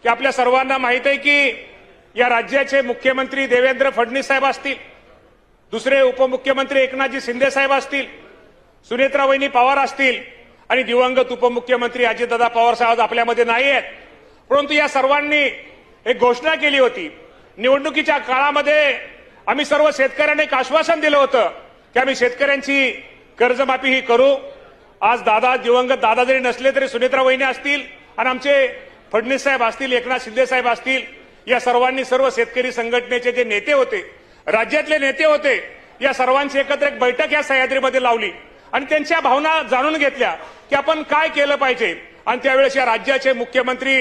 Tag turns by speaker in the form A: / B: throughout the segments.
A: की आपल्या सर्वांना माहित आहे की या राज्याचे मुख्यमंत्री देवेंद्र फडणवीस साहेब असतील, दुसरे उपमुख्यमंत्री एकनाथजी शिंदे साहेब असतील, सुनेत्रा वहिनी पवार असतील आणि दिवंगत उपमुख्यमंत्री अजितदादा पवार साहेब आपल्यामध्ये नाही आहेत. परंतु या सर्वांनी एक घोषणा केली होती. निवडणुकीच्या काळामध्ये आम्ही सर्व शेतकऱ्यांना एक आश्वासन दिलं होतं की आम्ही शेतकऱ्यांची कर्जमाफी ही करू. आज दिवंगत दादा जरी नसले तरी सुनेत्रा वहिनी असतील आणि आमचे फडणवीस साहेब असतील, एकनाथ शिंदे साहेब असतील, या सर्वांनी सर्व शेतकरी संघटनेचे जे नेते होते, राज्यातले नेते होते, या सर्वांची एकत्र एक बैठक या सह्याद्रीमध्ये लावली आणि त्यांच्या भावना जाणून घेतल्या की आपण काय केलं पाहिजे. आणि त्यावेळेस या राज्याचे मुख्यमंत्री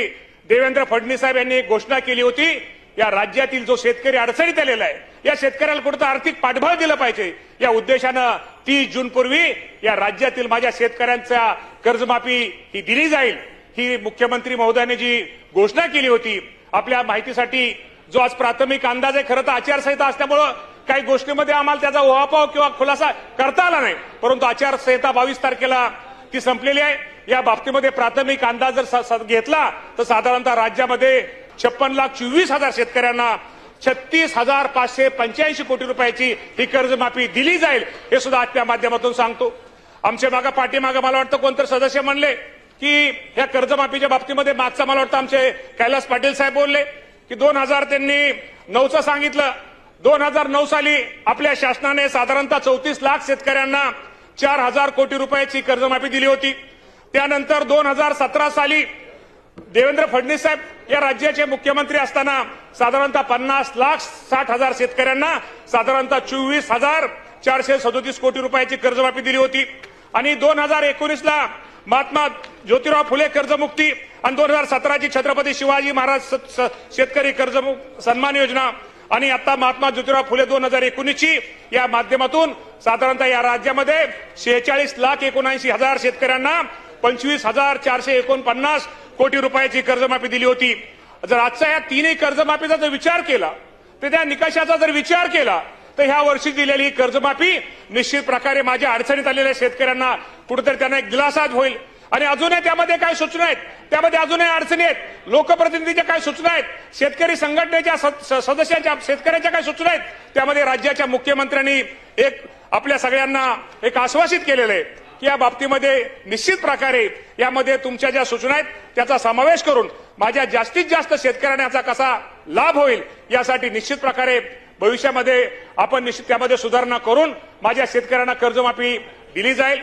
A: देवेंद्र फडणवीस साहेब यांनी एक घोषणा केली होती, या राज्यातील जो शेतकरी अडचणीत आलेला आहे या शेतकऱ्याला कुठं आर्थिक पाठबळ दिलं पाहिजे. या उद्देशानं 30 जून पूर्वी या राज्यातील माझ्या शेतकऱ्यांचा कर्जमाफी ही दिली जाईल, ही मुख्यमंत्री महोदयाने जी घोषणा केली होती. आपल्या माहितीसाठी जो आज प्राथमिक अंदाज आहे, खरं तर आचारसंहिता असल्यामुळं काही गोष्टीमध्ये आम्हाला त्याचा उहापोह किंवा खुलासा करता आला नाही, परंतु आचारसंहिता 22 तारखेला ती संपलेली आहे. या बाबतीमध्ये प्राथमिक अंदाज जर घेतला तर साधारणतः राज्यामध्ये 56,24,000 शेतकऱ्यांना 36,585 कोटी रुपयाची ही कर्जमाफी दिली जाईल, हे सुद्धा आजच्या माध्यमातून सांगतो. आमच्या पाठीमागे मला वाटतं कोणतरी सदस्य म्हणले की ह्या कर्जमाफीच्या बाबतीमध्ये मागचा मला वाटतं आमचे कैलास पाटील साहेब बोलले की 2000 त्यांनी 9चं सांगितलं. 2009 साली आपल्या शासनाने साधारणतः 34 लाख शेतकऱ्यांना 4,000 कोटी रुपयाची कर्जमाफी दिली होती. त्यानंतर 2017 साली देवेंद्र फडणवीस साहेब या राज्याचे मुख्यमंत्री असताना साधारणतः 50,60,000 शेतकऱ्यांना साधारणतः 24,437 कोटी रुपयाची कर्जमाफी दिली होती. आणि 2019ला महात्मा ज्योतिराव फुले कर्जमुक्ती आणि 2017ची छत्रपती शिवाजी महाराज शेतकरी कर्ज सन्मान योजना आणि आता महात्मा ज्योतिराव फुले 2019ची या माध्यमातून साधारणतः या राज्यामध्ये 46,79,000 शेतकऱ्यांना 25,449 कोटी रुपयाची कर्जमाफी दिली होती. जर आजच्या या तीनही कर्जमाफीचा जर विचार केला तर त्या निकषाचा जर विचार केला तर ह्या वर्षी दिलेली कर्जमाफी निश्चित प्रकारे माझ्या अडचणीत आलेल्या शेतकऱ्यांना कुठेतरी त्यांना एक दिलासा होईल. आणि अजूनही त्यामध्ये काय सूचना आहेत, त्यामध्ये अजूनही अडचणी आहेत, लोकप्रतिनिधीच्या काय सूचना आहेत, शेतकरी संघटनेच्या सदस्यांच्या शेतकऱ्यांच्या काय सूचना आहेत, त्यामध्ये राज्याच्या मुख्यमंत्र्यांनी एक आपल्या सगळ्यांना एक आश्वासित केलेलं आहे की या बाबतीमध्ये निश्चित प्रकारे यामध्ये तुमच्या ज्या सूचना आहेत त्याचा समावेश करून माझ्या जास्तीत जास्त शेतकऱ्यांना याचा कसा लाभ होईल यासाठी निश्चित प्रकारे भविष्यामध्ये आपण निश्चित त्यामध्ये सुधारणा करून माझ्या शेतकऱ्यांना कर्जमाफी दिली जाईल.